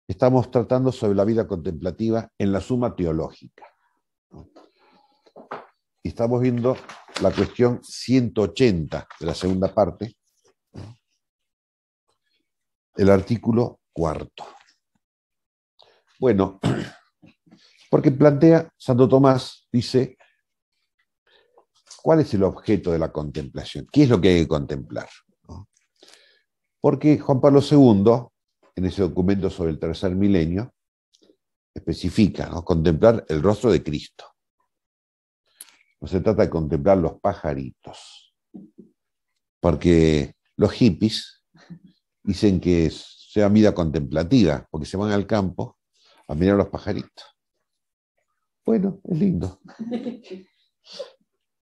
estamos tratando sobre la vida contemplativa en la Suma Teológica, ¿no? Y estamos viendo la cuestión 180 de la segunda parte, ¿no? El artículo cuarto. Bueno, porque plantea, Santo Tomás dice, ¿cuál es el objeto de la contemplación? ¿Qué es lo que hay que contemplar? ¿No? Porque Juan Pablo II, en ese documento sobre el tercer milenio, especifica, ¿no?, contemplar el rostro de Cristo. No se trata de contemplar los pajaritos, porque los hippies dicen que sea vida contemplativa, porque se van al campo a mirar los pajaritos. Bueno, es lindo.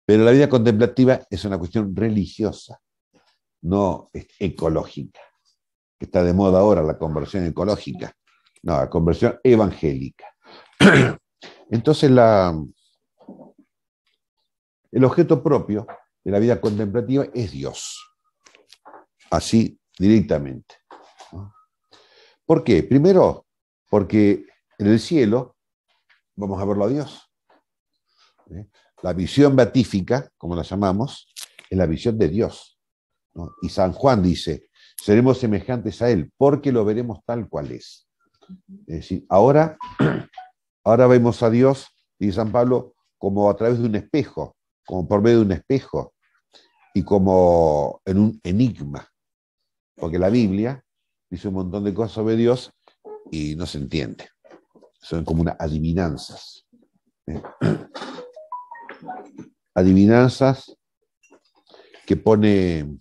Pero la vida contemplativa es una cuestión religiosa, no ecológica, que está de moda ahora la conversión ecológica. No, la conversión evangélica. Entonces el objeto propio de la vida contemplativa es Dios. Así directamente, ¿no? ¿Por qué? Primero, porque en el cielo vamos a verlo a Dios. La visión beatífica, como la llamamos, es la visión de Dios, ¿no? Y San Juan dice, seremos semejantes a Él, porque lo veremos tal cual es. Es decir, ahora vemos a Dios, dice San Pablo, como a través de un espejo, como por medio de un espejo, y como en un enigma. Porque la Biblia dice un montón de cosas sobre Dios y no se entiende. Son como unas adivinanzas. Adivinanzas que pone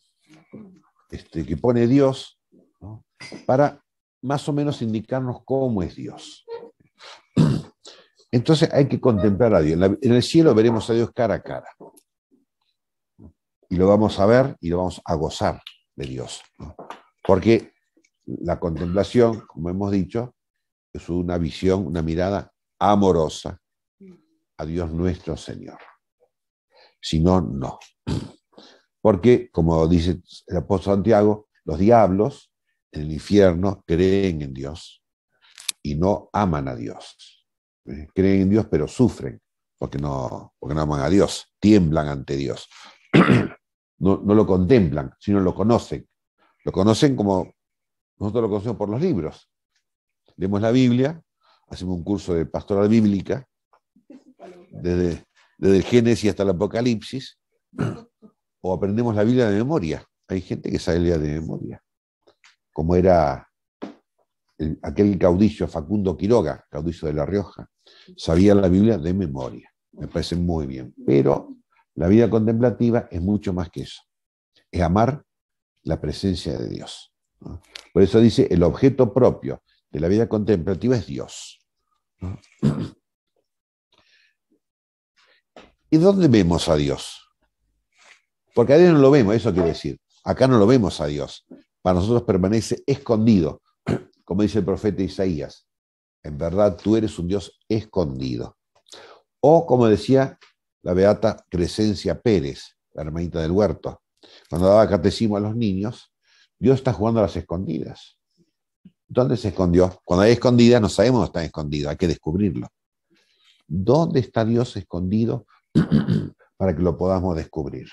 Dios, ¿no?, para más o menos indicarnos cómo es Dios. Entonces hay que contemplar a Dios. En el cielo veremos a Dios cara a cara. Y lo vamos a ver y lo vamos a gozar de Dios, ¿no? Porque la contemplación, como hemos dicho, es una visión, una mirada amorosa a Dios nuestro Señor. Si no, no. Porque, como dice el apóstol Santiago, los diablos en el infierno creen en Dios y no aman a Dios. Creen en Dios, pero sufren porque no aman a Dios, tiemblan ante Dios. No lo contemplan, sino lo conocen. Lo conocen como nosotros lo conocemos por los libros. Leemos la Biblia, hacemos un curso de pastoral bíblica, desde el Génesis hasta el Apocalipsis, o aprendemos la Biblia de memoria. Hay gente que sabe leer de memoria, como era aquel caudillo Facundo Quiroga, caudillo de La Rioja, sabía la Biblia de memoria. Me parece muy bien. Pero la vida contemplativa es mucho más que eso. Es amar la presencia de Dios, ¿no? Por eso dice, el objeto propio de la vida contemplativa es Dios, ¿no? ¿Y dónde vemos a Dios? Porque a Dios no lo vemos, eso quiere decir. Acá no lo vemos a Dios. Para nosotros permanece escondido, como dice el profeta Isaías. En verdad tú eres un Dios escondido. O como decía la beata Crescencia Pérez, la hermanita del huerto, cuando daba catecismo a los niños, Dios está jugando a las escondidas. ¿Dónde se escondió? Cuando hay escondidas no sabemos dónde está escondido, hay que descubrirlo. ¿Dónde está Dios escondido para que lo podamos descubrir?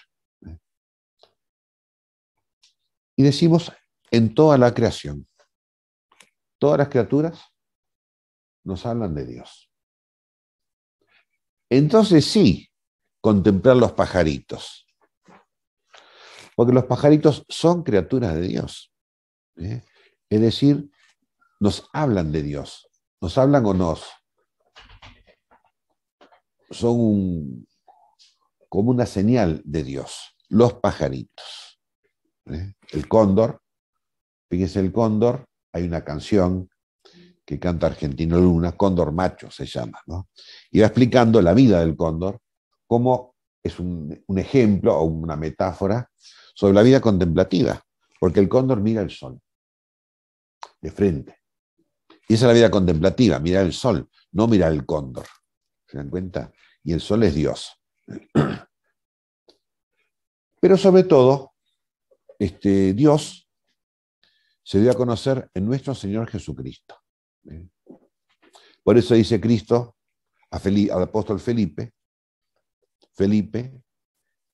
Y decimos en toda la creación. Todas las criaturas nos hablan de Dios. Entonces sí, contemplar los pajaritos. Porque los pajaritos son criaturas de Dios. Es decir, nos hablan de Dios. Nos hablan o son como una señal de Dios. Los pajaritos. El cóndor, fíjense el cóndor, hay una canción que canta Argentino Luna, Cóndor Macho se llama, ¿no? Y va explicando la vida del cóndor, cómo es un ejemplo o una metáfora sobre la vida contemplativa, porque el cóndor mira el sol de frente. Y esa es la vida contemplativa, mirar el sol, no mirar el cóndor. ¿Se dan cuenta? Y el sol es Dios. Pero sobre todo, Dios se dio a conocer en nuestro Señor Jesucristo. Por eso dice Cristo al apóstol Felipe,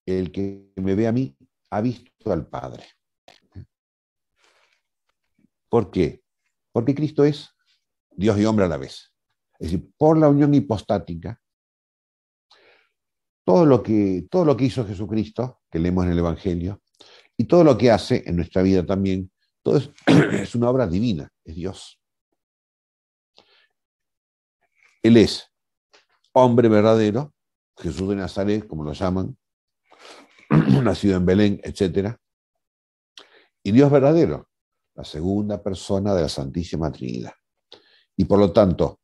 el que me ve a mí ha visto al Padre. ¿Por qué? Porque Cristo es Dios y hombre a la vez. Es decir, por la unión hipostática, todo lo que hizo Jesucristo, que leemos en el Evangelio, y todo lo que hace en nuestra vida también, todo es una obra divina, es Dios. Él es hombre verdadero, Jesús de Nazaret, como lo llaman, nacido en Belén, etc. Y Dios verdadero, la segunda persona de la Santísima Trinidad. Y por lo tanto,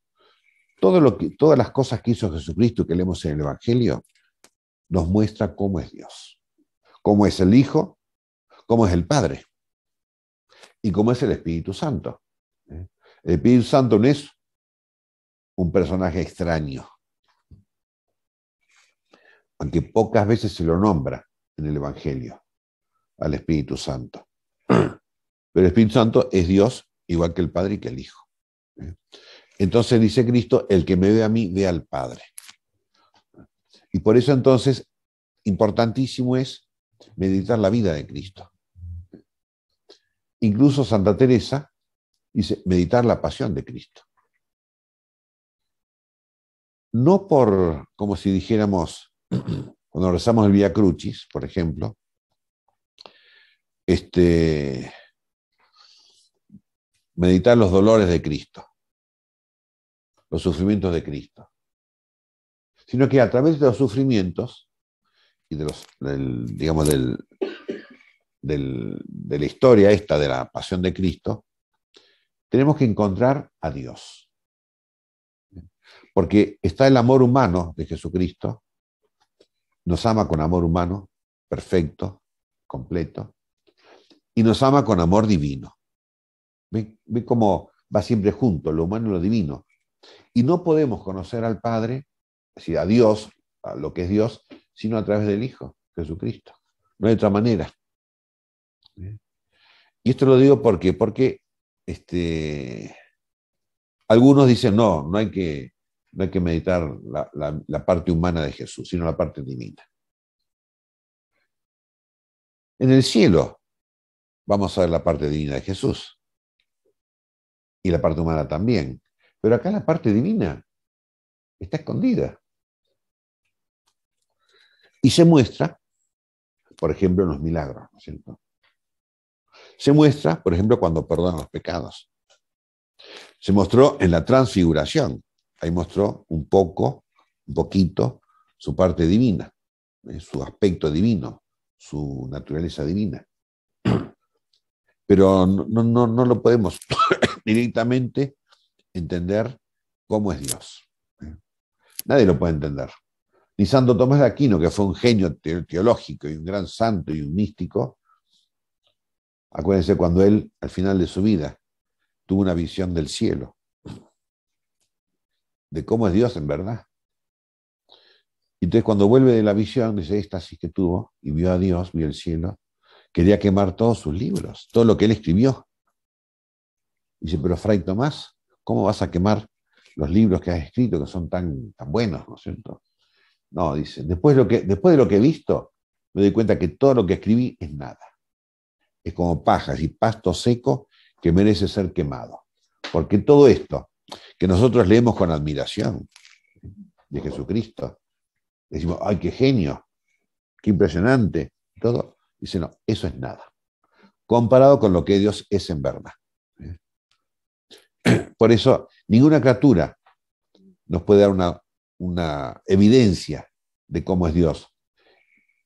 todas las cosas que hizo Jesucristo que leemos en el Evangelio, nos muestra cómo es Dios, cómo es el Hijo, cómo es el Padre y cómo es el Espíritu Santo. El Espíritu Santo no es un personaje extraño, aunque pocas veces se lo nombra en el Evangelio al Espíritu Santo. Pero el Espíritu Santo es Dios igual que el Padre y que el Hijo. Entonces dice Cristo, el que me ve a mí, ve al Padre. Y por eso entonces, importantísimo es meditar la vida de Cristo. Incluso Santa Teresa dice, meditar la pasión de Cristo. No por, como si dijéramos, cuando rezamos el Vía Crucis, por ejemplo, meditar los dolores de Cristo, los sufrimientos de Cristo, sino que a través de los sufrimientos y de la historia esta de la pasión de Cristo, tenemos que encontrar a Dios. Porque está el amor humano de Jesucristo, nos ama con amor humano, perfecto, completo, y nos ama con amor divino. ¿Ve cómo va siempre junto, lo humano y lo divino? Y no podemos conocer al Padre, es decir, a Dios, a lo que es Dios, sino a través del Hijo, Jesucristo. No hay otra manera. Y esto lo digo porque algunos dicen, no hay que meditar la parte humana de Jesús, sino la parte divina. En el cielo vamos a ver la parte divina de Jesús y la parte humana también. Pero acá la parte divina está escondida. Y se muestra, por ejemplo, en los milagros, ¿no es cierto? Se muestra, por ejemplo, cuando perdona los pecados. Se mostró en la transfiguración. Ahí mostró un poquito, su parte divina, su aspecto divino, su naturaleza divina. Pero no lo podemos directamente entender cómo es Dios. Nadie lo puede entender. Ni Santo Tomás de Aquino, que fue un genio teológico y un gran santo y un místico, acuérdense cuando él, al final de su vida, tuvo una visión del cielo, de cómo es Dios en verdad. Y entonces cuando vuelve de la visión, dice, éxtasis que tuvo, y vio a Dios, vio el cielo, quería quemar todos sus libros, todo lo que él escribió. Dice, pero Fray Tomás, ¿cómo vas a quemar los libros que has escrito, que son tan buenos, ¿no es cierto? No, dice, después de lo que he visto, me doy cuenta que todo lo que escribí es nada. Es como paja y pasto seco que merece ser quemado. Porque todo esto que nosotros leemos con admiración de Jesucristo, decimos, ¡ay, qué genio! ¡Qué impresionante! Todo, dice, no, eso es nada. Comparado con lo que Dios es en verdad. Por eso, ninguna criatura nos puede dar una evidencia de cómo es Dios.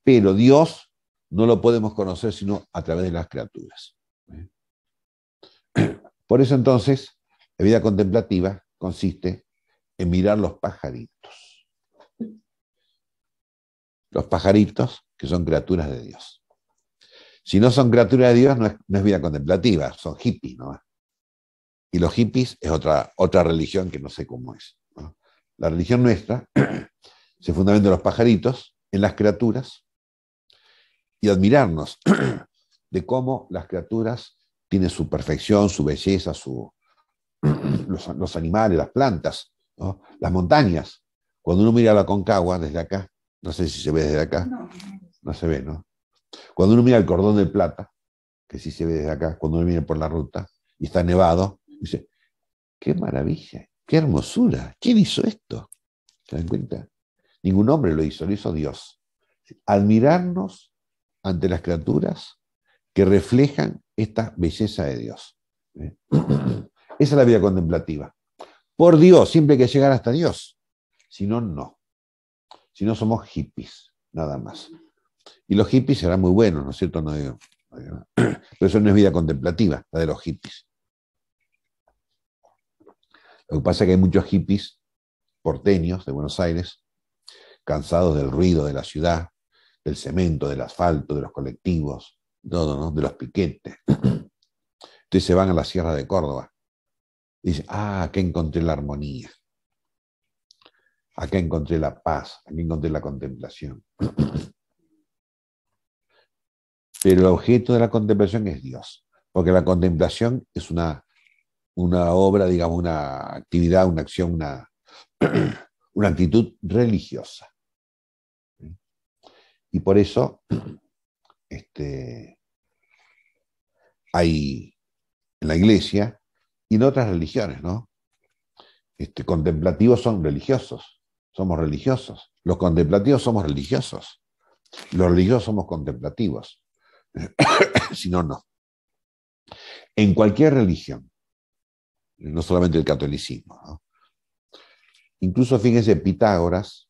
Pero Dios no lo podemos conocer sino a través de las criaturas. Por eso entonces, la vida contemplativa consiste en mirar los pajaritos. Los pajaritos que son criaturas de Dios. Si no son criaturas de Dios, no es vida contemplativa, son hippies, ¿no? Y los hippies es otra religión que no sé cómo es, ¿no? La religión nuestra se fundamenta en los pajaritos, en las criaturas, y admirarnos de cómo las criaturas tienen su perfección, su belleza, su los animales, las plantas, ¿no? Las montañas. Cuando uno mira la Aconcagua desde acá, no sé si se ve desde acá, no se ve, ¿no? Cuando uno mira el Cordón del Plata, que sí se ve desde acá, cuando uno viene por la ruta y está nevado, dice, qué maravilla, qué hermosura, ¿quién hizo esto? ¿Se dan cuenta? Ningún hombre lo hizo Dios. Admirarnos ante las criaturas que reflejan esta belleza de Dios. Esa es la vida contemplativa. Por Dios, siempre hay que llegar hasta Dios. Si no, no. Si no, somos hippies, nada más. Y los hippies serán muy buenos, ¿no es cierto? Pero eso no es vida contemplativa, la de los hippies. Lo que pasa es que hay muchos hippies porteños de Buenos Aires, cansados del ruido de la ciudad, del cemento, del asfalto, de los colectivos, todo, ¿no? De los piquetes. Entonces se van a la Sierra de Córdoba. Y dicen, acá encontré la armonía. Acá encontré la paz, acá encontré la contemplación. Pero el objeto de la contemplación es Dios, porque la contemplación es una obra, digamos, una actividad, una acción, una actitud religiosa. Y por eso hay en la iglesia y en otras religiones, ¿no? Contemplativos son religiosos, somos religiosos. Los contemplativos somos religiosos. Los religiosos somos contemplativos. Si no, no. En cualquier religión, no solamente el catolicismo, ¿no? Incluso fíjense, Pitágoras,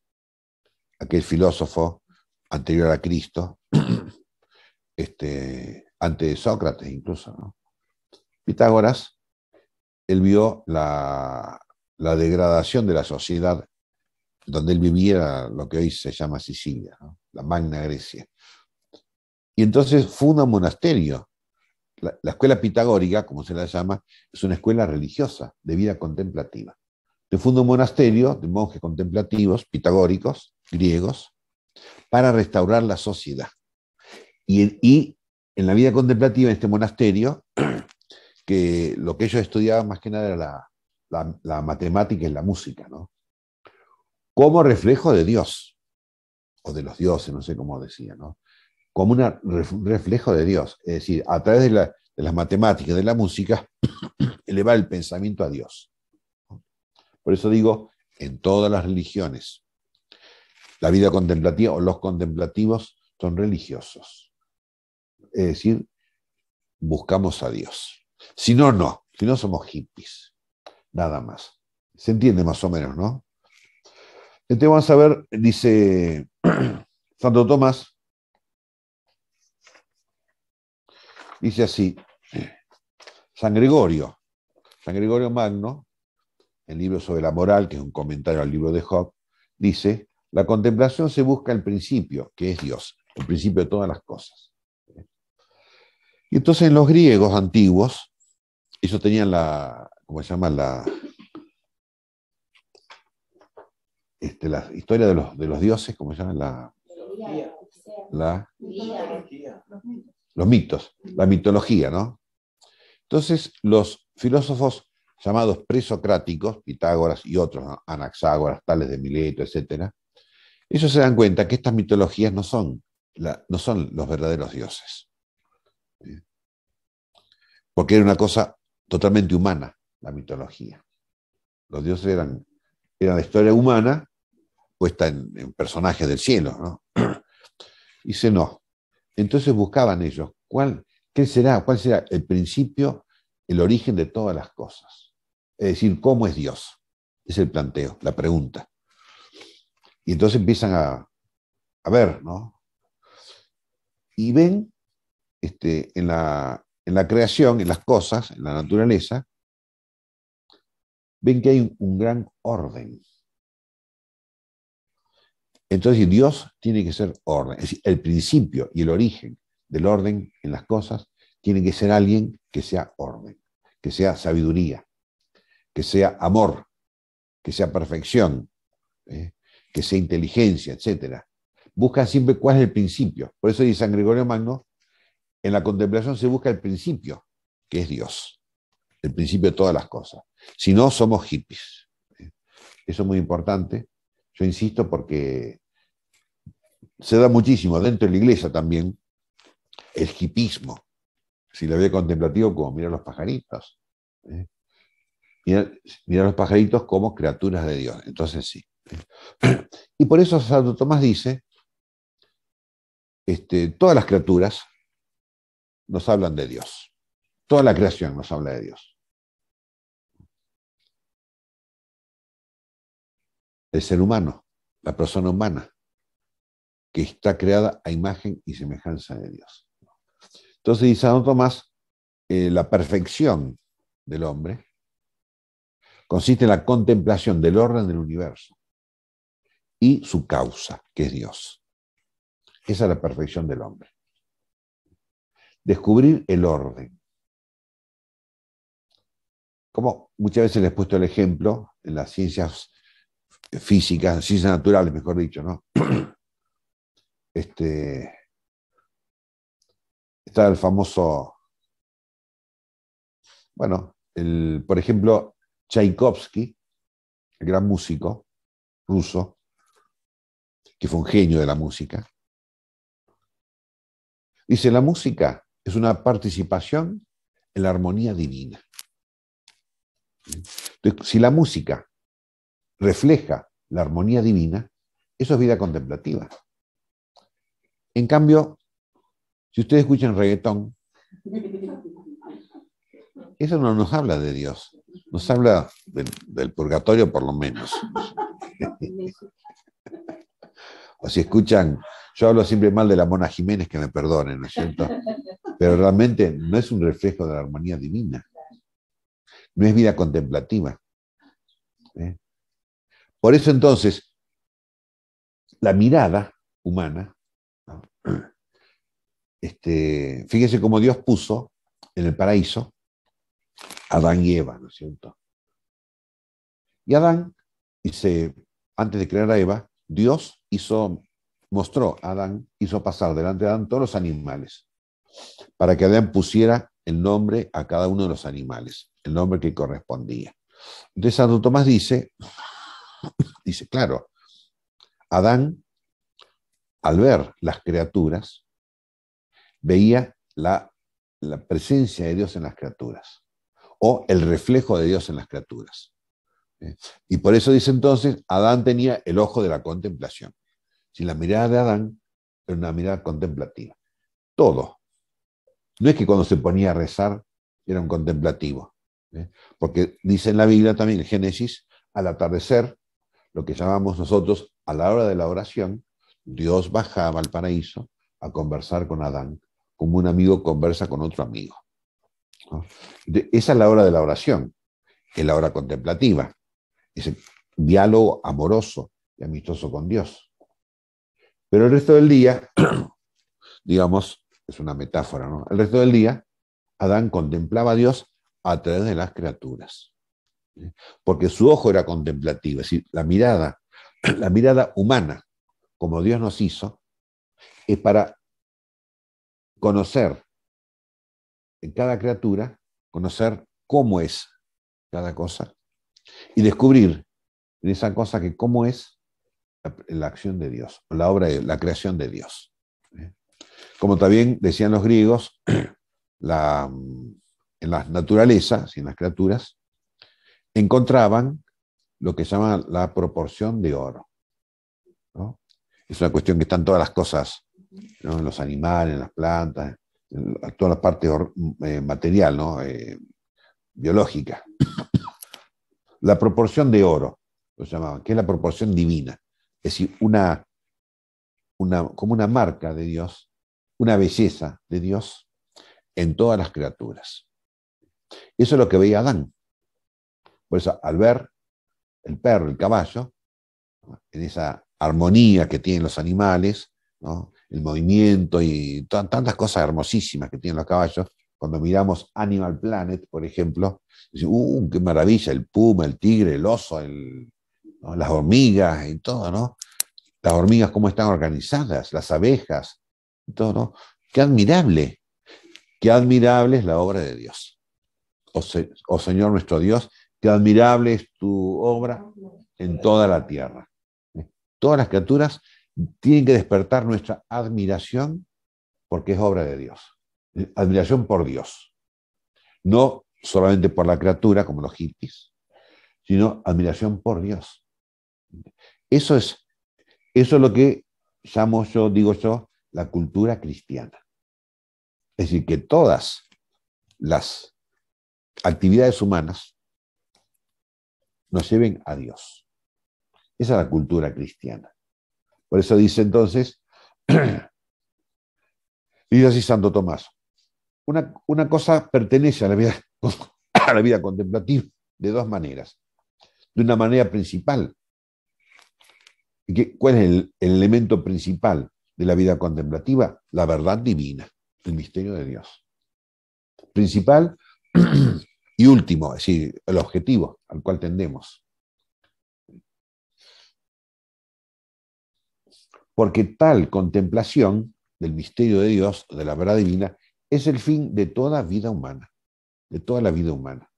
aquel filósofo anterior a Cristo, antes de Sócrates incluso, ¿no? Pitágoras, él vio la degradación de la sociedad donde él vivía, lo que hoy se llama Sicilia, ¿no? La Magna Grecia. Y entonces funda un monasterio. La escuela pitagórica, como se la llama, es una escuela religiosa, de vida contemplativa. Entonces funda un monasterio de monjes contemplativos, pitagóricos, griegos, para restaurar la sociedad. Y en la vida contemplativa, en este monasterio, que lo que ellos estudiaban más que nada era la matemática y la música, ¿no? Como reflejo de Dios, o de los dioses, no sé cómo decía, ¿no? Como un reflejo de Dios, es decir, a través de las matemáticas, de la música, elevar el pensamiento a Dios. Por eso digo, en todas las religiones, la vida contemplativa o los contemplativos son religiosos. Es decir, buscamos a Dios. Si no, no. Si no, somos hippies. Nada más. Se entiende más o menos, ¿no? Entonces vamos a ver, dice Santo Tomás, dice así, San Gregorio Magno, el libro sobre la moral, que es un comentario al libro de Job, dice, la contemplación se busca el principio, que es Dios, el principio de todas las cosas. Y entonces en los griegos antiguos, ellos tenían ¿cómo se llama? La historia de los dioses, ¿cómo se llama? Los mitos, la mitología, ¿no? Entonces los filósofos llamados presocráticos, Pitágoras y otros, ¿no? Anaxágoras, Tales de Mileto, etc., ellos se dan cuenta que estas mitologías no son los verdaderos dioses. Porque era una cosa totalmente humana, la mitología. Los dioses eran la historia humana puesta en personajes del cielo, ¿no? Dice no. Entonces buscaban ellos, ¿cuál será el principio, el origen de todas las cosas? Es decir, ¿cómo es Dios? Es el planteo, la pregunta. Y entonces empiezan a ver, ¿no? Y ven en la creación, en las cosas, en la naturaleza, ven que hay un gran orden. Entonces Dios tiene que ser orden. Es decir, el principio y el origen del orden en las cosas tiene que ser alguien que sea orden, que sea sabiduría, que sea amor, que sea perfección, que sea inteligencia, etc. Buscan siempre cuál es el principio. Por eso dice San Gregorio Magno, en la contemplación se busca el principio, que es Dios. el principio de todas las cosas. Si no, somos hippies. Eso es muy importante. Yo insisto porque se da muchísimo dentro de la iglesia también el hipismo. Si lo ve contemplativo, como mirar los pajaritos. Mirar los pajaritos como criaturas de Dios. Entonces sí. Y por eso Santo Tomás dice, todas las criaturas nos hablan de Dios. Toda la creación nos habla de Dios. El ser humano, la persona humana, que está creada a imagen y semejanza de Dios. Entonces dice Santo Tomás, la perfección del hombre consiste en la contemplación del orden del universo y su causa, que es Dios. Esa es la perfección del hombre. Descubrir el orden. Como muchas veces les he puesto el ejemplo en las ciencias físicas, ciencias naturales, mejor dicho, ¿no? Está el famoso, bueno, por ejemplo, Tchaikovsky, el gran músico ruso, que fue un genio de la música, dice, la música es una participación en la armonía divina. Entonces, si la música refleja la armonía divina, eso es vida contemplativa. En cambio, si ustedes escuchan reggaetón, eso no nos habla de Dios, nos habla del purgatorio por lo menos. O si escuchan, yo hablo siempre mal de la Mona Jiménez, que me perdonen, ¿no es cierto? Pero realmente no es un reflejo de la armonía divina. No es vida contemplativa. Por eso entonces, la mirada humana, ¿no? Fíjese cómo Dios puso en el paraíso a Adán y Eva, ¿no es cierto? Y Adán, antes de crear a Eva, Dios mostró a Adán, hizo pasar delante de Adán todos los animales, para que Adán pusiera el nombre a cada uno de los animales, el nombre que correspondía. Entonces Santo Tomás dice, claro, Adán, al ver las criaturas, veía la presencia de Dios en las criaturas, o el reflejo de Dios en las criaturas. Y por eso dice entonces, Adán tenía el ojo de la contemplación. Si la mirada de Adán era una mirada contemplativa. Todo. No es que cuando se ponía a rezar era un contemplativo. Porque dice en la Biblia también, en Génesis, al atardecer, lo que llamamos nosotros a la hora de la oración, Dios bajaba al paraíso a conversar con Adán, como un amigo conversa con otro amigo. Esa es la hora de la oración, que es la hora contemplativa, ese diálogo amoroso y amistoso con Dios. Pero el resto del día, digamos, es una metáfora, ¿no? El resto del día, Adán contemplaba a Dios a través de las criaturas. Porque su ojo era contemplativo, es decir, la mirada humana, como Dios nos hizo, es para conocer en cada criatura, conocer cómo es cada cosa y descubrir en esa cosa que cómo es la acción de Dios, la obra de la creación de Dios. Como también decían los griegos, en las naturalezas y en las criaturas, encontraban lo que llaman la proporción de oro, ¿no? Es una cuestión que está en todas las cosas, ¿no? En los animales, en las plantas, en toda la parte material, ¿no? Biológica. La proporción de oro, lo llamaban, que es la proporción divina. Es decir, como una marca de Dios, una belleza de Dios en todas las criaturas. Eso es lo que veía Adán. Por eso, al ver el perro, el caballo, ¿no? En esa armonía que tienen los animales, ¿no? El movimiento y tantas cosas hermosísimas que tienen los caballos, cuando miramos Animal Planet, por ejemplo, decimos, qué maravilla, el puma, el tigre, el oso, ¿no? Las hormigas y todo, ¿no? Las hormigas cómo están organizadas, las abejas, y todo, ¿no? Qué admirable es la obra de Dios. oh Señor nuestro Dios, que admirable es tu obra en toda la tierra. Todas las criaturas tienen que despertar nuestra admiración porque es obra de Dios. Admiración por Dios. No solamente por la criatura, como los hippies, sino admiración por Dios. Eso es lo que digo yo, la cultura cristiana. Es decir, que todas las actividades humanas nos lleven a Dios. Esa es la cultura cristiana. Por eso dice entonces, dice así Santo Tomás, una cosa pertenece a la vida contemplativa de dos maneras. De una manera principal. ¿Cuál es el elemento principal de la vida contemplativa? La verdad divina, el misterio de Dios. Principal y último, es decir, el objetivo al cual tendemos. Porque tal contemplación del misterio de Dios, de la verdad divina, es el fin de toda vida humana, de toda la vida humana.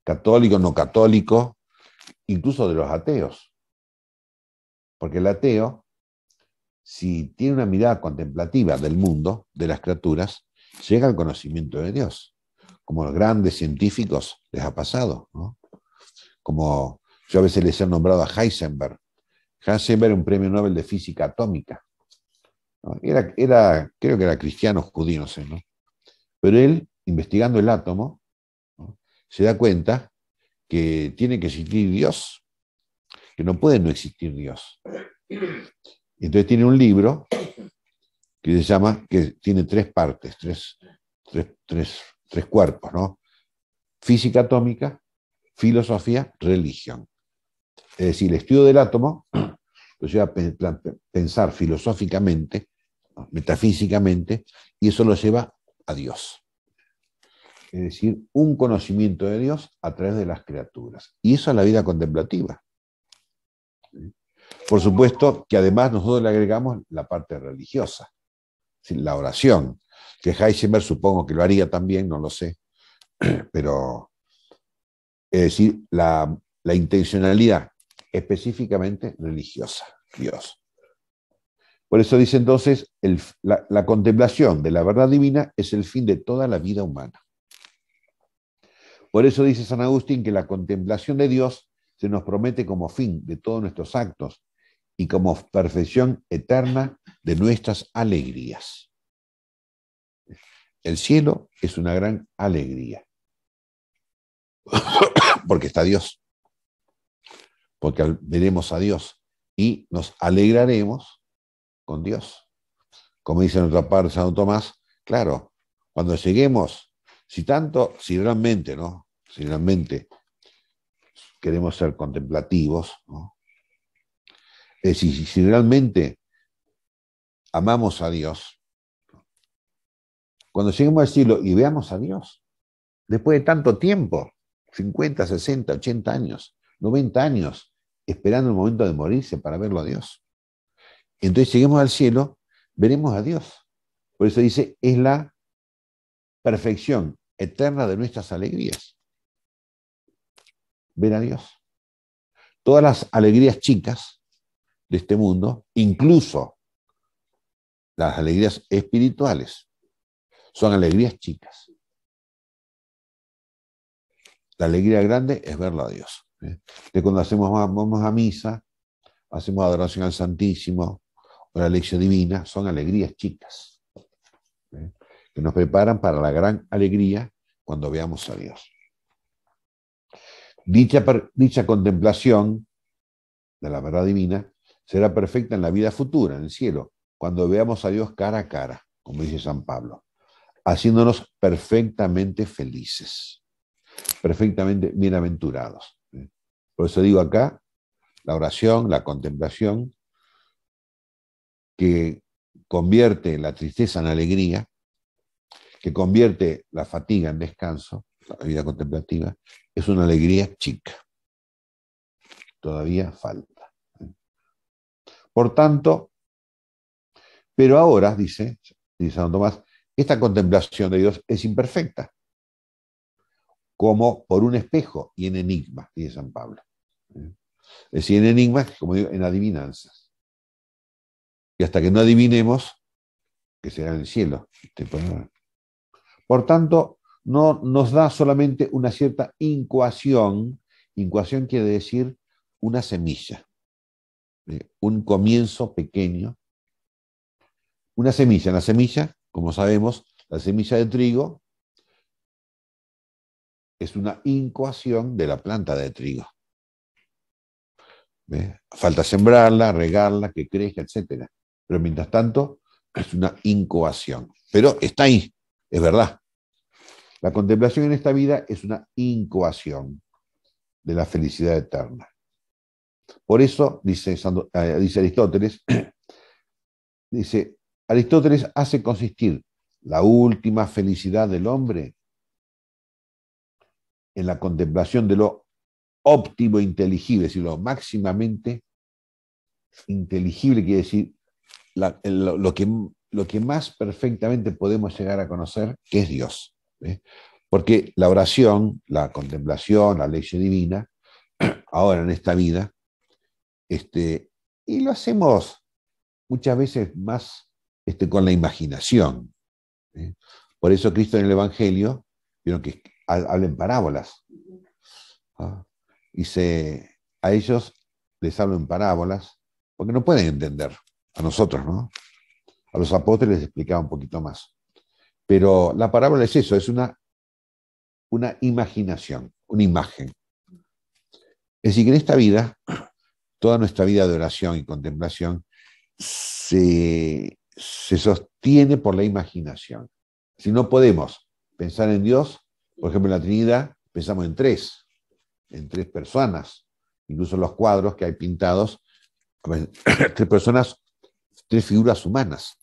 Católico, no católico, incluso de los ateos. Porque el ateo, si tiene una mirada contemplativa del mundo, de las criaturas, llega al conocimiento de Dios. Como los grandes científicos les ha pasado, ¿no? Como yo a veces les he nombrado a Heisenberg. Heisenberg, un premio Nobel de física atómica, ¿no? Creo que era cristiano, judío, no sé, ¿no? Pero él, investigando el átomo, ¿no?, se da cuenta que tiene que existir Dios, que no puede no existir Dios. Y entonces tiene un libro que se llama, que tiene tres partes, tres cuerpos, ¿no? Física atómica, filosofía, religión. Es decir, el estudio del átomo lo lleva a pensar filosóficamente, metafísicamente, y eso lo lleva a Dios. Es decir, un conocimiento de Dios a través de las criaturas. Y eso es la vida contemplativa. Por supuesto que además nosotros le agregamos la parte religiosa, la oración, que Heisenberg supongo que lo haría también, no lo sé, pero es decir, la intencionalidad específicamente religiosa, Dios. Por eso dice entonces, la contemplación de la verdad divina es el fin de toda la vida humana. Por eso dice San Agustín que la contemplación de Dios se nos promete como fin de todos nuestros actos y como perfección eterna de nuestras alegrías. El cielo es una gran alegría, porque está Dios, porque veremos a Dios y nos alegraremos con Dios. Como dice en otra parte Santo Tomás, claro, cuando lleguemos, si realmente, ¿no?, si realmente queremos ser contemplativos, ¿no?, es decir, si realmente amamos a Dios, cuando lleguemos al cielo y veamos a Dios, después de tanto tiempo, 50, 60, 80 años, 90 años, esperando el momento de morirse para verlo a Dios. Entonces lleguemos al cielo, veremos a Dios. Por eso dice, es la perfección eterna de nuestras alegrías. Ver a Dios. Todas las alegrías chicas de este mundo, incluso las alegrías espirituales, son alegrías chicas. La alegría grande es verlo a Dios. Que cuando vamos a misa, hacemos adoración al Santísimo, o la lección divina, son alegrías chicas, que nos preparan para la gran alegría cuando veamos a Dios. Dicha contemplación de la verdad divina será perfecta en la vida futura, en el cielo, cuando veamos a Dios cara a cara, como dice San Pablo, haciéndonos perfectamente felices, perfectamente bienaventurados. Por eso digo acá, la oración, la contemplación, que convierte la tristeza en alegría, que convierte la fatiga en descanso, la vida contemplativa, es una alegría chica. Todavía falta. Por tanto, pero ahora, dice San Tomás, esta contemplación de Dios es imperfecta. como por un espejo y en enigmas, dice San Pablo. Es decir, en enigmas, como digo, en adivinanzas. Y hasta que no adivinemos, que será en el cielo. Por tanto, no nos da solamente una cierta incoación. Incoación quiere decir una semilla, un comienzo pequeño. Una semilla, la semilla, como sabemos, la semilla de trigo es una incoación de la planta de trigo. Falta sembrarla, regarla, que crezca, etc. Pero mientras tanto, es una incoación. Pero está ahí, es verdad. La contemplación en esta vida es una incoación de la felicidad eterna. Por eso, dice Aristóteles, Aristóteles hace consistir la última felicidad del hombre en la contemplación de lo óptimo inteligible, es decir, lo máximamente inteligible, quiere decir lo que más perfectamente podemos llegar a conocer, que es Dios. Porque la oración, la contemplación, la ley divina, ahora en esta vida, y lo hacemos muchas veces más con la imaginación. Por eso Cristo en el Evangelio, vieron que habla en parábolas. Dice, a ellos les hablo en parábolas, porque no pueden entender, a nosotros, ¿no? A los apóstoles les explicaba un poquito más. Pero la parábola es eso, es una imaginación, una imagen. Es decir, que en esta vida, toda nuestra vida de oración y contemplación se sostiene por la imaginación. Si no podemos pensar en Dios, por ejemplo, en la Trinidad, pensamos en tres personas, incluso los cuadros que hay pintados, tres personas, tres figuras humanas.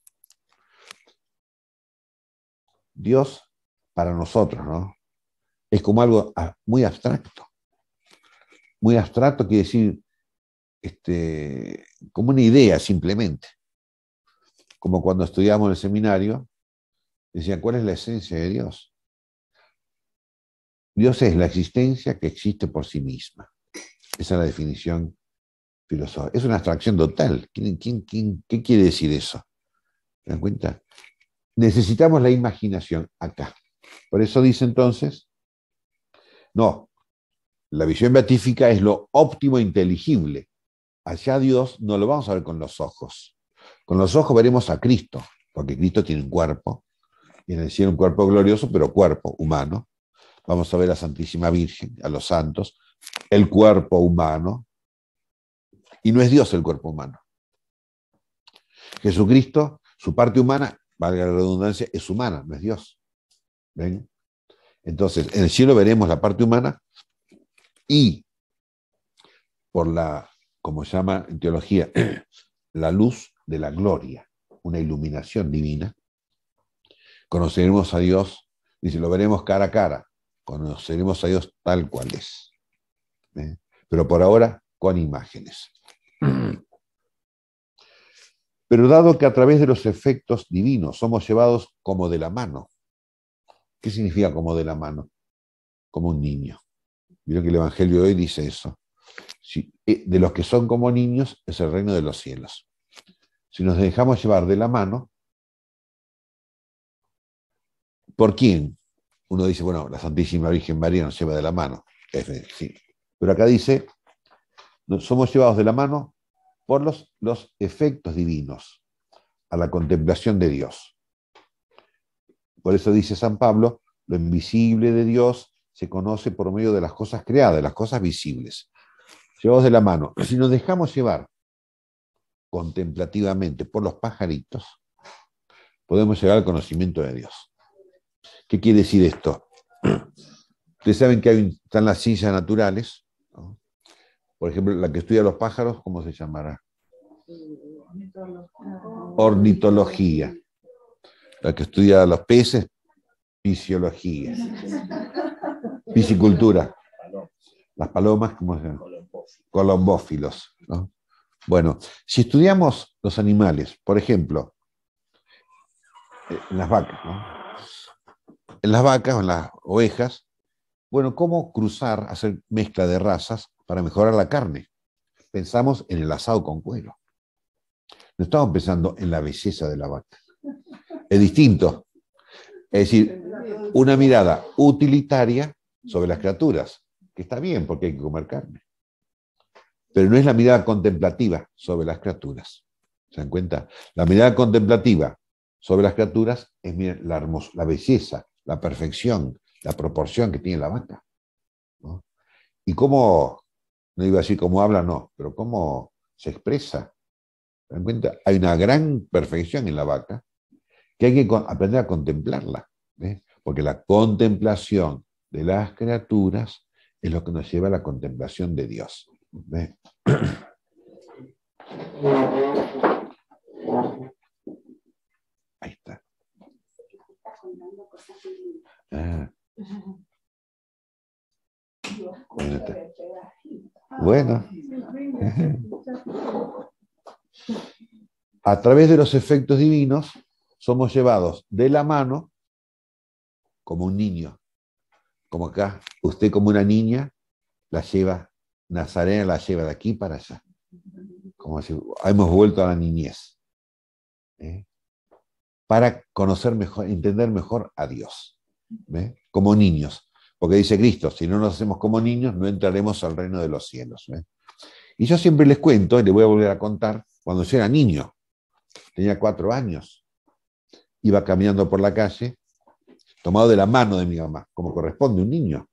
Dios, para nosotros, ¿no? Es como algo muy abstracto. Muy abstracto quiere decir como una idea simplemente. Como cuando estudiamos en el seminario, decían, ¿cuál es la esencia de Dios? Dios es la existencia que existe por sí misma. Esa es la definición filosófica. Es una abstracción total. ¿Qué quiere decir eso? ¿Se dan cuenta? Necesitamos la imaginación acá. Por eso dice entonces, no, la visión beatífica es lo óptimo e inteligible. Allá Dios no lo vamos a ver con los ojos. Con los ojos veremos a Cristo, porque Cristo tiene un cuerpo, y en el cielo un cuerpo glorioso, pero cuerpo humano. Vamos a ver a la Santísima Virgen, a los santos, el cuerpo humano, y no es Dios el cuerpo humano. Jesucristo, su parte humana, valga la redundancia, es humana, no es Dios. ¿Ven? Entonces, en el cielo veremos la parte humana y por la, como se llama en teología, la luz de la gloria, una iluminación divina, conoceremos a Dios, dice, lo veremos cara a cara, conoceremos a Dios tal cual es. Pero por ahora, con imágenes. Pero dado que a través de los efectos divinos somos llevados como de la mano. ¿Qué significa como de la mano? Como un niño. Vieron que el Evangelio de hoy dice eso. De los que son como niños es el reino de los cielos. Si nos dejamos llevar de la mano, ¿por quién? Uno dice, bueno, la Santísima Virgen María nos lleva de la mano. Sí. Pero acá dice, somos llevados de la mano por los efectos divinos a la contemplación de Dios. Por eso dice San Pablo, lo invisible de Dios se conoce por medio de las cosas creadas, de las cosas visibles. Llevados de la mano. Si nos dejamos llevar contemplativamente por los pajaritos, podemos llegar al conocimiento de Dios. ¿Qué quiere decir esto? Ustedes saben que están las ciencias naturales, ¿no? Por ejemplo, la que estudia los pájaros, ¿cómo se llamará? Ornitología. La que estudia los peces, fisiología. Piscicultura. Las palomas, ¿cómo se llama? Colombófilos, ¿no? Bueno, si estudiamos los animales, por ejemplo, en las vacas, ¿no? En las vacas o en las ovejas, Bueno, ¿cómo cruzar, hacer mezcla de razas para mejorar la carne? Pensamos en el asado con cuero. No estamos pensando en la belleza de la vaca. Es distinto. Es decir, una mirada utilitaria sobre las criaturas, que está bien porque hay que comer carne. Pero no es la mirada contemplativa sobre las criaturas. ¿Se dan cuenta? La mirada contemplativa sobre las criaturas es la belleza, la perfección, la proporción que tiene la vaca, ¿no? Y cómo, no iba a decir cómo habla, no, pero cómo se expresa. ¿Se dan cuenta? Hay una gran perfección en la vaca que hay que aprender a contemplarla, ¿ves? Porque la contemplación de las criaturas es lo que nos lleva a la contemplación de Dios, ¿ves? Ahí está. Ah. Bueno, a través de los efectos divinos somos llevados de la mano como un niño, como acá, usted como una niña la lleva, Nazarena la lleva de aquí para allá, como si hemos vuelto a la niñez, ¿eh? Para conocer mejor, entender mejor a Dios, ¿eh? Como niños, porque dice Cristo, si no nos hacemos como niños no entraremos al reino de los cielos, ¿eh? Y yo siempre les cuento, y les voy a volver a contar, cuando yo era niño, tenía 4 años, iba caminando por la calle, tomado de la mano de mi mamá, como corresponde un niño.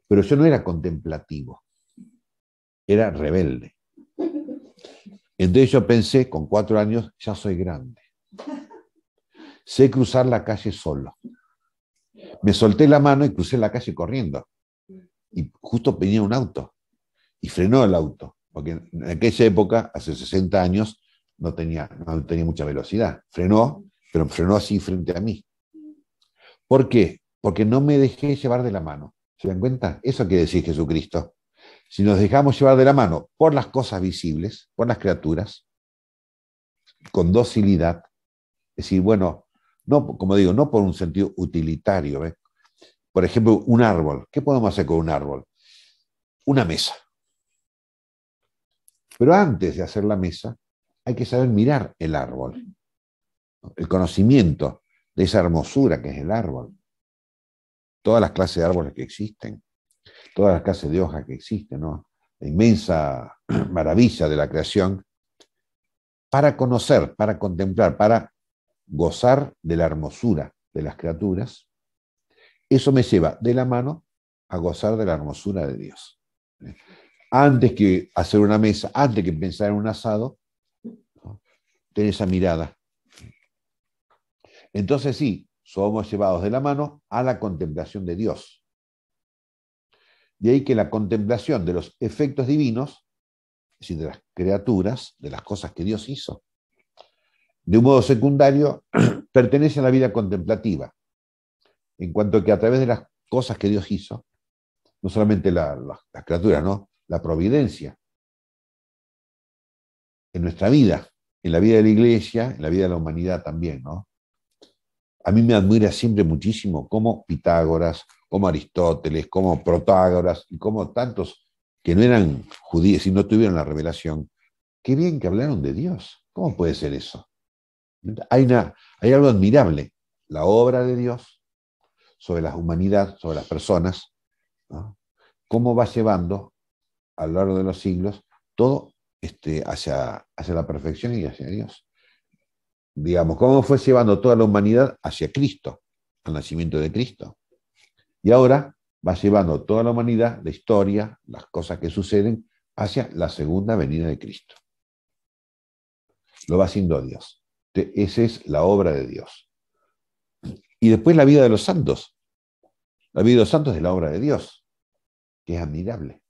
Pero yo no era contemplativo, era rebelde. Entonces yo pensé, con 4 años, ya soy grande. Sé cruzar la calle solo. Me solté la mano y crucé la calle corriendo. Y justo venía un auto. Y frenó el auto. Porque en aquella época, hace 60 años, no tenía mucha velocidad. Frenó, pero frenó así frente a mí. ¿Por qué? Porque no me dejé llevar de la mano. ¿Se dan cuenta? Eso quiere decir Jesucristo. Si nos dejamos llevar de la mano por las cosas visibles, por las criaturas, con docilidad, es decir, bueno, no, como digo, no por un sentido utilitario, ¿eh? Por ejemplo, un árbol. ¿Qué podemos hacer con un árbol? Una mesa. Pero antes de hacer la mesa, hay que saber mirar el árbol, ¿no? El conocimiento de esa hermosura que es el árbol. Todas las clases de árboles que existen, todas las clases de hojas que existen, ¿no? La inmensa maravilla de la creación, para conocer, para contemplar, para gozar de la hermosura de las criaturas, eso me lleva de la mano a gozar de la hermosura de Dios. Antes que hacer una mesa, antes que pensar en un asado, ¿no? Tener esa mirada. Entonces sí, somos llevados de la mano a la contemplación de Dios. De ahí que la contemplación de los efectos divinos, es decir, de las criaturas, de las cosas que Dios hizo, de un modo secundario, pertenece a la vida contemplativa, en cuanto que a través de las cosas que Dios hizo, no solamente las criaturas, ¿no? La providencia en nuestra vida, en la vida de la iglesia, en la vida de la humanidad también, ¿no? A mí me admira siempre muchísimo cómo Pitágoras, como Aristóteles, como Protágoras y como tantos que no eran judíos y no tuvieron la revelación, qué bien que hablaron de Dios. ¿Cómo puede ser eso? Hay algo admirable, la obra de Dios sobre la humanidad, sobre las personas, ¿no? Cómo va llevando a lo largo de los siglos todo hacia la perfección y hacia Dios. Digamos, cómo fue llevando toda la humanidad hacia Cristo, al nacimiento de Cristo. Y ahora va llevando toda la humanidad, la historia, las cosas que suceden, hacia la segunda venida de Cristo. Lo va haciendo Dios. Esa es la obra de Dios. Y después la vida de los santos. La vida de los santos es la obra de Dios, que es admirable.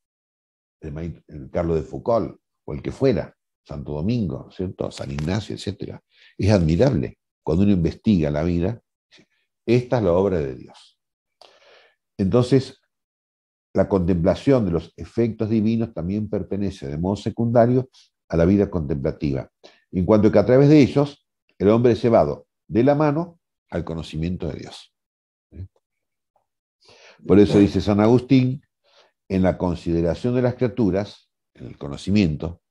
El Carlos de Foucault, o el que fuera, Santo Domingo, ¿cierto? San Ignacio, etc. Es admirable. Cuando uno investiga la vida, esta es la obra de Dios. Entonces, la contemplación de los efectos divinos también pertenece de modo secundario a la vida contemplativa, en cuanto que a través de ellos el hombre es llevado de la mano al conocimiento de Dios. Por eso dice San Agustín, en la consideración de las criaturas, en el conocimiento,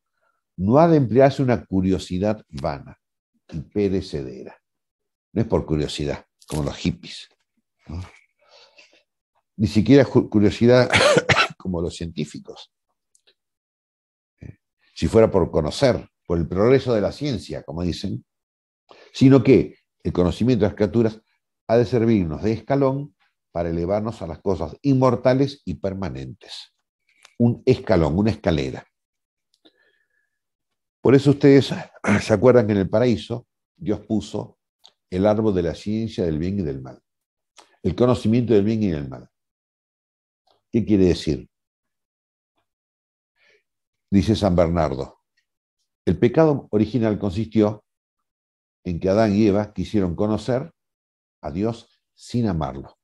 no ha de emplearse una curiosidad vana y perecedera. No es por curiosidad, como los hippies, ¿no? Ni siquiera es curiosidad como los científicos. Si fuera por conocer, por el progreso de la ciencia, como dicen, sino que el conocimiento de las criaturas ha de servirnos de escalón para elevarnos a las cosas inmortales y permanentes. Un escalón, una escalera. Por eso ustedes se acuerdan que en el paraíso Dios puso el árbol de la ciencia del bien y del mal. El conocimiento del bien y del mal. ¿Qué quiere decir? Dice San Bernardo, el pecado original consistió en que Adán y Eva quisieron conocer a Dios sin amarlo.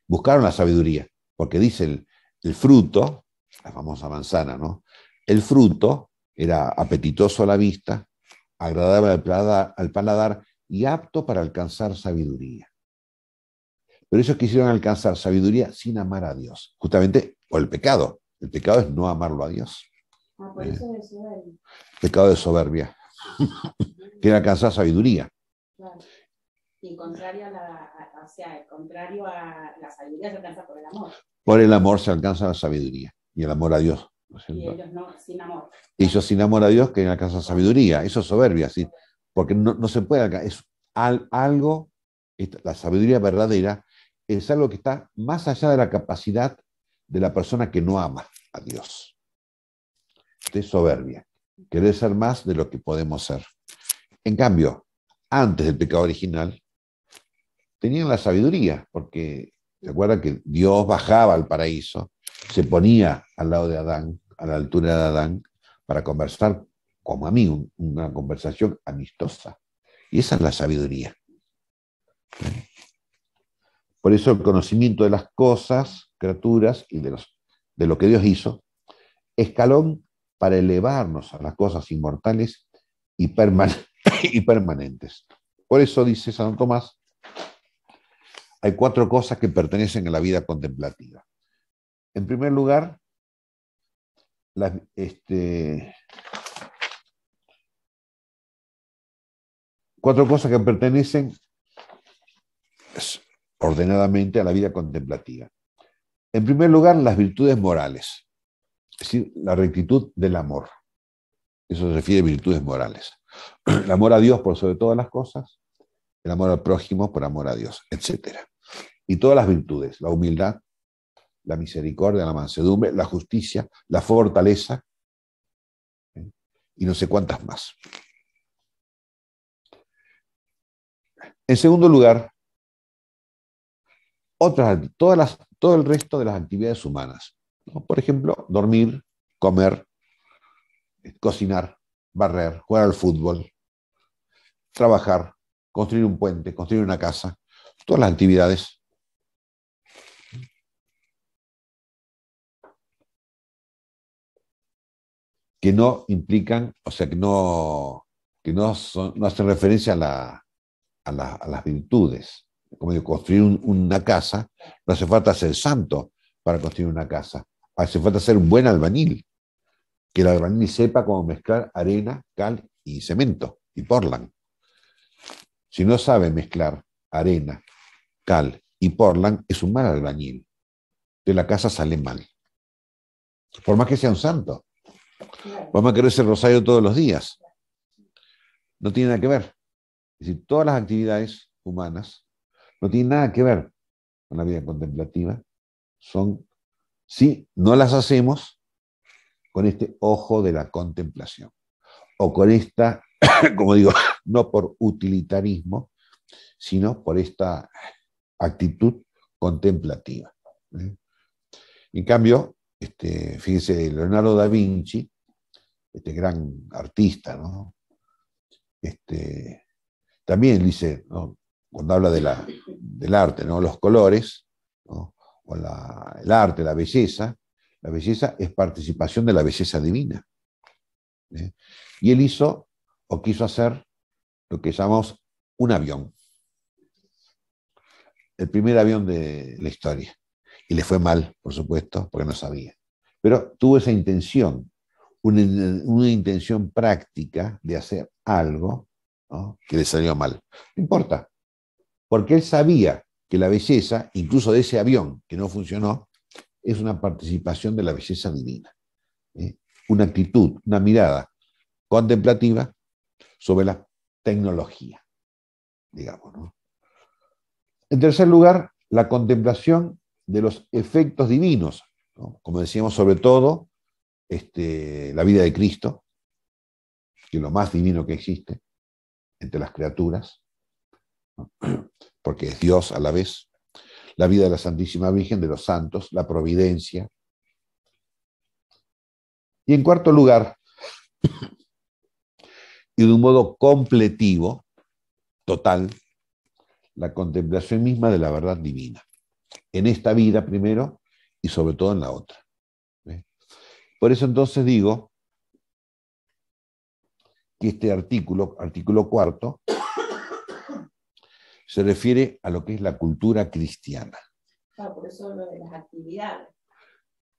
Buscaron la sabiduría, porque dice el fruto, la famosa manzana, ¿no? El fruto era apetitoso a la vista, agradable al paladar y apto para alcanzar sabiduría. Pero ellos quisieron alcanzar sabiduría sin amar a Dios, justamente por el pecado. El pecado es no amarlo a Dios. Por eso es soberbia. Pecado de soberbia. Quiere alcanzar sabiduría. Claro. Y contrario el contrario a la sabiduría se alcanza por el amor. Por el amor se alcanza la sabiduría y el amor a Dios, ¿no es cierto? Y ellos no, sin amor. Ellos sin amor a Dios quieren alcanzar sabiduría. Eso es soberbia, ¿sí? Porque no se puede alcanzar. Es algo, la sabiduría verdadera es algo que está más allá de la capacidad de la persona que no ama a Dios. Es soberbia. Querer ser más de lo que podemos ser. En cambio, antes del pecado original, tenían la sabiduría, porque se acuerdan que Dios bajaba al paraíso, se ponía al lado de Adán, a la altura de Adán, para conversar como a mí, una conversación amistosa. Y esa es la sabiduría. Por eso el conocimiento de las cosas, criaturas y de lo que Dios hizo, escalón para elevarnos a las cosas inmortales y permanentes. Por eso dice San Tomás, hay 4 cosas que pertenecen a la vida contemplativa. En primer lugar, cuatro cosas que pertenecen ordenadamente a la vida contemplativa. En primer lugar, las virtudes morales, es decir, la rectitud del amor. Eso se refiere a virtudes morales. El amor a Dios por sobre todas las cosas, el amor al prójimo por amor a Dios, etc. Y todas las virtudes, la humildad, la misericordia, la mansedumbre, la justicia, la fortaleza, y no sé cuántas más. En segundo lugar, todo el resto de las actividades humanas, ¿no? Por ejemplo, dormir, comer, cocinar, barrer, jugar al fútbol, trabajar, construir un puente, construir una casa, todas las actividades. Que no implican, o sea, no hacen referencia a las virtudes. Como digo, construir una casa, no hace falta ser santo para construir una casa. Hace falta ser un buen albañil. Que el albañil sepa cómo mezclar arena, cal y cemento y portland. Si no sabe mezclar arena, cal y portland, es un mal albañil. De la casa sale mal. Por más que sea un santo. Por más que rece el rosario todos los días. No tiene nada que ver. Es decir, todas las actividades humanas no tienen nada que ver con la vida contemplativa. Si no las hacemos con este ojo de la contemplación. O con esta, como digo, no por utilitarismo, sino por esta actitud contemplativa. En cambio, fíjense, Leonardo da Vinci, este gran artista, ¿no? También dice, ¿no? Cuando habla del arte, ¿no? Los colores, ¿no? O el arte, la belleza es participación de la belleza divina. Y él hizo, o quiso hacer, lo que llamamos un avión. el primer avión de la historia. Y le fue mal, por supuesto, porque no sabía. Pero tuvo esa intención, una intención práctica de hacer algo, ¿no?, que le salió mal. No importa, porque él sabía que la belleza, incluso de ese avión que no funcionó, es una participación de la belleza divina. Una actitud, una mirada contemplativa sobre la tecnología, digamos, ¿no? En tercer lugar, la contemplación de los efectos divinos, ¿no? Como decíamos, sobre todo, la vida de Cristo, que es lo más divino que existe entre las criaturas, ¿no?, porque es Dios a la vez, la vida de la Santísima Virgen, de los santos, la providencia. Y en cuarto lugar, y de un modo completivo, total, la contemplación misma de la verdad divina, en esta vida primero y sobre todo en la otra. Por eso entonces digo que este artículo cuarto, se refiere a lo que es la cultura cristiana. Claro, por eso lo de las actividades,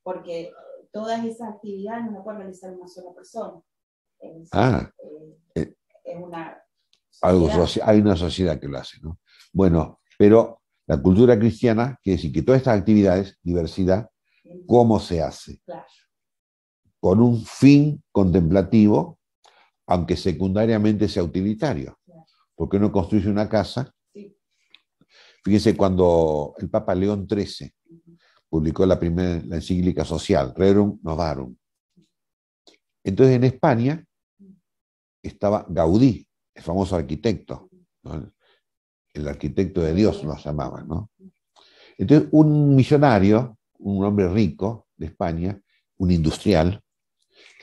porque todas esas actividades no las puede realizar una sola persona. Es una hay una sociedad que lo hace, ¿no? Bueno, pero la cultura cristiana quiere decir que todas estas actividades, diversidad, ¿cómo se hace? Claro. Con un fin contemplativo, aunque secundariamente sea utilitario. Claro. Porque uno construye una casa. Sí. Fíjense, cuando el Papa León XIII publicó la encíclica social, Rerum Novarum. Entonces en España estaba Gaudí, el famoso arquitecto, ¿no? El arquitecto de Dios lo llamaban, ¿no? Entonces un millonario, un hombre rico de España, un industrial,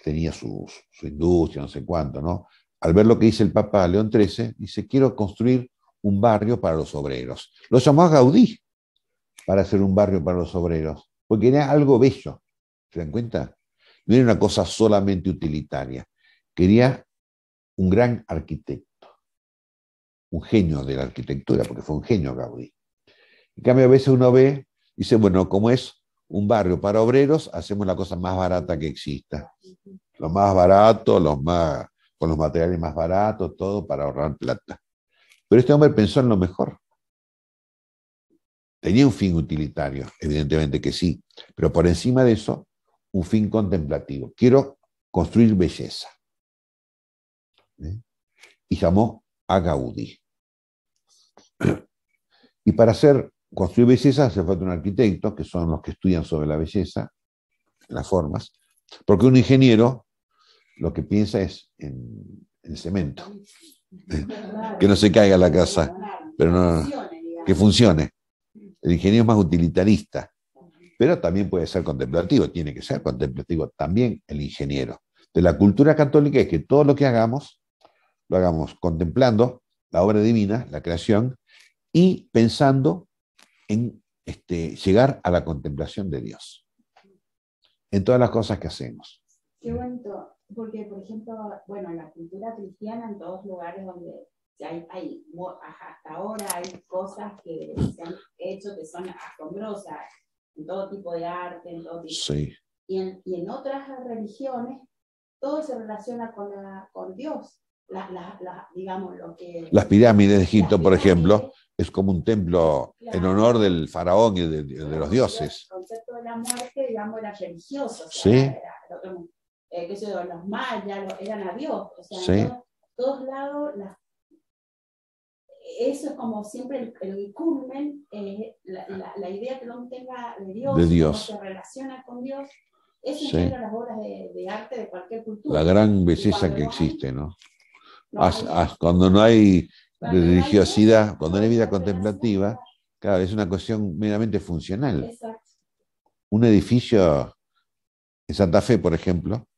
tenía su industria, no sé cuánto, ¿no? Al ver lo que dice el Papa León XIII, dice, quiero construir un barrio para los obreros. Lo llamó a Gaudí para hacer un barrio para los obreros, porque era algo bello, ¿se dan cuenta? No era una cosa solamente utilitaria. Quería un gran arquitecto, un genio de la arquitectura, porque fue un genio Gaudí. En cambio, a veces uno ve, dice, bueno, como es un barrio para obreros, hacemos la cosa más barata que exista. Lo más barato, con los materiales más baratos, todo para ahorrar plata. Pero este hombre pensó en lo mejor. Tenía un fin utilitario, evidentemente que sí, pero por encima de eso, un fin contemplativo. Quiero construir belleza. Y llamó a Gaudí. Y para construir belleza hace falta un arquitecto, que son los que estudian sobre la belleza, las formas, porque un ingeniero lo que piensa es en cemento, que no se caiga la casa, pero no, que funcione. El ingeniero es más utilitarista, pero también puede ser contemplativo, tiene que ser contemplativo también el ingeniero. De la cultura católica es que todo lo que hagamos, lo hagamos contemplando la obra divina, la creación, y pensando en llegar a la contemplación de Dios, en todas las cosas que hacemos. Qué bonito, porque por ejemplo, bueno, en la cultura cristiana, en todos lugares donde hasta ahora hay cosas que se han hecho que son asombrosas, en todo tipo de arte, en todo tipo. Sí. Y en otras religiones, todo se relaciona con Dios. Digamos, las pirámides de Egipto, por ejemplo, es como un templo, claro, en honor del faraón y de los dioses. El concepto de la muerte, digamos, era religioso. O sea, sí. Los mayas eran a Dios. O sea, sí. En todos lados, eso es como siempre el culmen, la idea que uno tenga de Dios, cómo se relaciona con Dios. Eso engendra las obras de arte de cualquier cultura. La gran belleza que existe, ¿no? Cuando no hay religiosidad, cuando no hay vida contemplativa, claro, es una cuestión meramente funcional. Exacto. Un edificio en Santa Fe, por ejemplo,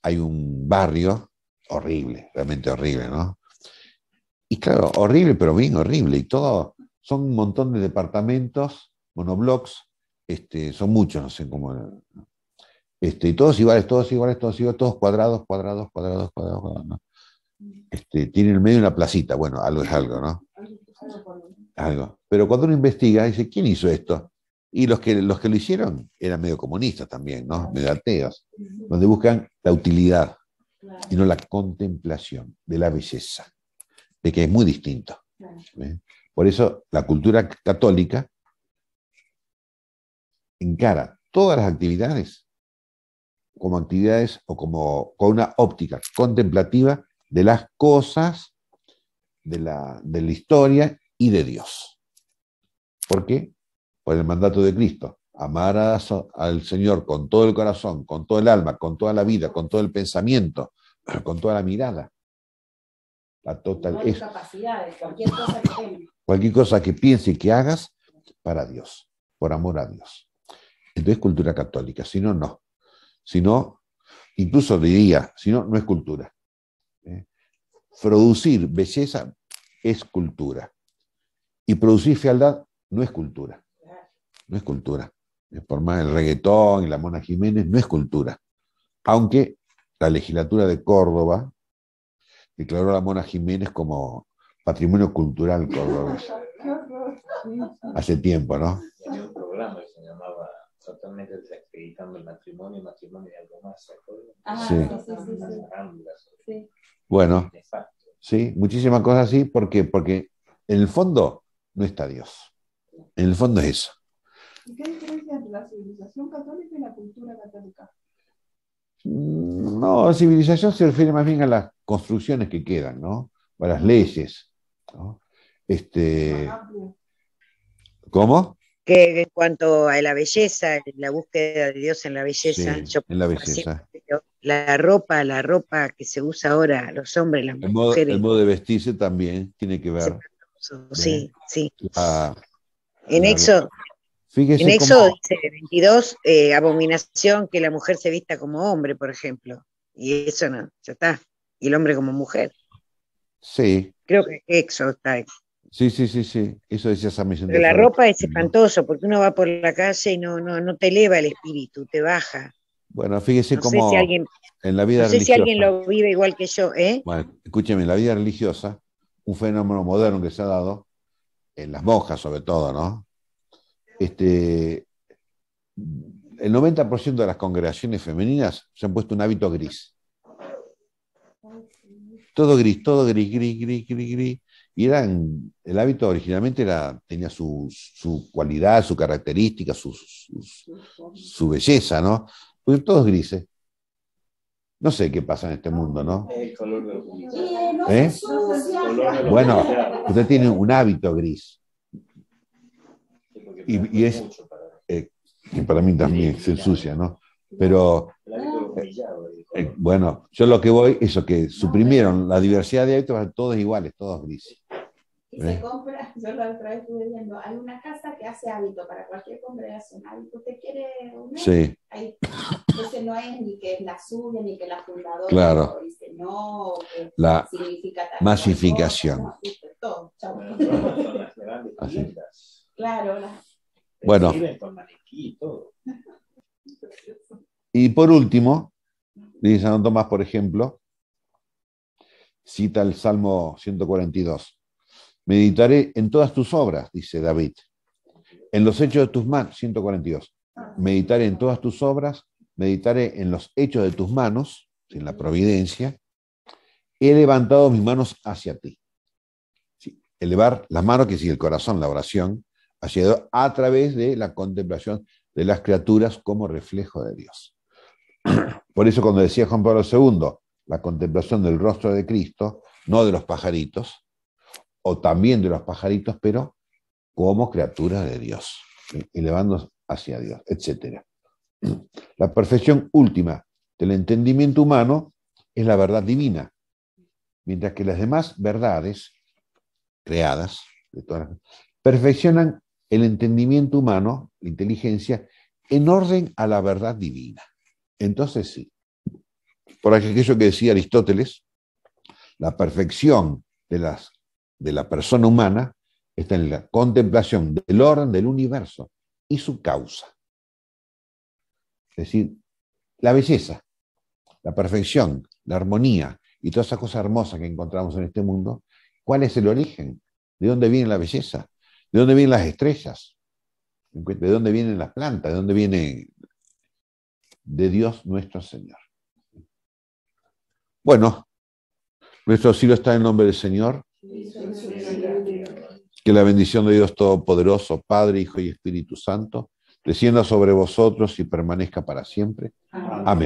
hay un barrio horrible, realmente horrible, ¿no? Y claro, horrible, pero bien horrible. Y todo, son un montón de departamentos, monoblocks, son muchos, no sé cómo. Y todos iguales, todos cuadrados, ¿no? Tiene en el medio una placita, bueno, algo es algo, ¿no? algo. Pero cuando uno investiga, dice, ¿quién hizo esto? Y los que lo hicieron eran medio comunistas también, ¿no? Medio ateos, donde buscan la utilidad y no la contemplación de la belleza, de que es muy distinto. ¿Eh? Por eso la cultura católica encara todas las actividades como actividades o como con una óptica contemplativa de las cosas, de la historia y de Dios. ¿Por qué? Por el mandato de Cristo. Amarás al Señor con todo el corazón, con todo el alma, con toda la vida, con todo el pensamiento, con toda la mirada. La total, es capacidades, cualquier cosa que tengas. Cualquier cosa que piense y que hagas para Dios, por amor a Dios. Entonces cultura católica, si no, no. Si no, incluso diría, si no, no es cultura. Producir belleza es cultura. Y producir fealdad no es cultura. No es cultura. Por más el reggaetón y la Mona Jiménez, no es cultura. Aunque la legislatura de Córdoba declaró a la Mona Jiménez como patrimonio cultural cordobés. Hace tiempo, ¿no? Tenía un programa que se llamaba Totalmente Desacreditando el Matrimonio, Matrimonio y algo más, ¿se acuerdan? Sí. Bueno, sí, muchísimas cosas así, ¿por qué? Porque en el fondo no está Dios. En el fondo es eso. ¿Y qué diferencia entre la civilización católica y la cultura católica? No, civilización se refiere más bien a las construcciones que quedan, ¿no? A las leyes, ¿no? ¿Cómo? Que en cuanto a la belleza, la búsqueda de Dios en la belleza, Sí, yo en la belleza. la ropa que se usa ahora, los hombres, las mujeres. El modo de vestirse también tiene que ver. Sí, sí. En Éxodo dice 22, abominación que la mujer se vista como hombre, por ejemplo. Y eso no, ya está. Y el hombre como mujer. Sí. Creo que Éxodo está. Sí. Eso decía San Vicente. Pero la ropa es espantoso, porque uno va por la calle y no te eleva el espíritu, te baja. Bueno, fíjese cómo en la vida no sé religiosa. Si alguien lo vive igual que yo, ¿eh? Bueno, escúcheme, en la vida religiosa, un fenómeno moderno que se ha dado, en las monjas sobre todo, ¿no? El 90% de las congregaciones femeninas se han puesto un hábito gris. Todo gris. Y el hábito originalmente tenía su cualidad, su característica, su belleza, ¿no? Pues todos grises. No sé qué pasa en este mundo, ¿no? ¿Eh? Bueno, usted tiene un hábito gris. Y es que para mí también se ensucia, ¿no? Pero bueno, yo lo que voy es que suprimieron la diversidad de hábitos, todos iguales, todos grises. Y se compra, yo la otra vez estuve viendo, hay una casa que hace hábito para cualquier congregación. ¿Usted quiere una? Sí. Entonces no es ni que es la suya, ni que la fundadora. Claro. Dice, no, que la significa masificación. No, todo, así. Claro. Bueno. Y por último, dice Santo Tomás, por ejemplo, cita el Salmo 142. Meditaré en todas tus obras, dice David. En los hechos de tus manos, 142. Meditaré en todas tus obras, meditaré en los hechos de tus manos, en la providencia. He levantado mis manos hacia ti. Sí, elevar las manos, que sigue el corazón, la oración, hacia Dios, a través de la contemplación de las criaturas como reflejo de Dios. Por eso cuando decía Juan Pablo II, la contemplación del rostro de Cristo, no de los pajaritos, o también de los pajaritos, pero como criaturas de Dios, elevándonos hacia Dios, etc. La perfección última del entendimiento humano es la verdad divina, mientras que las demás verdades creadas perfeccionan el entendimiento humano, la inteligencia, en orden a la verdad divina. Entonces sí, por aquello que decía Aristóteles, la perfección de la persona humana está en la contemplación del orden del universo y su causa. Es decir, la belleza, la perfección, la armonía y todas esas cosas hermosas que encontramos en este mundo, ¿cuál es el origen? ¿De dónde viene la belleza? ¿De dónde vienen las estrellas? ¿De dónde vienen las plantas? ¿De dónde viene? De Dios nuestro Señor. Bueno, nuestro auxilio está en el nombre del Señor. Que la bendición de Dios Todopoderoso, Padre, Hijo y Espíritu Santo, descienda sobre vosotros y permanezca para siempre. Amén.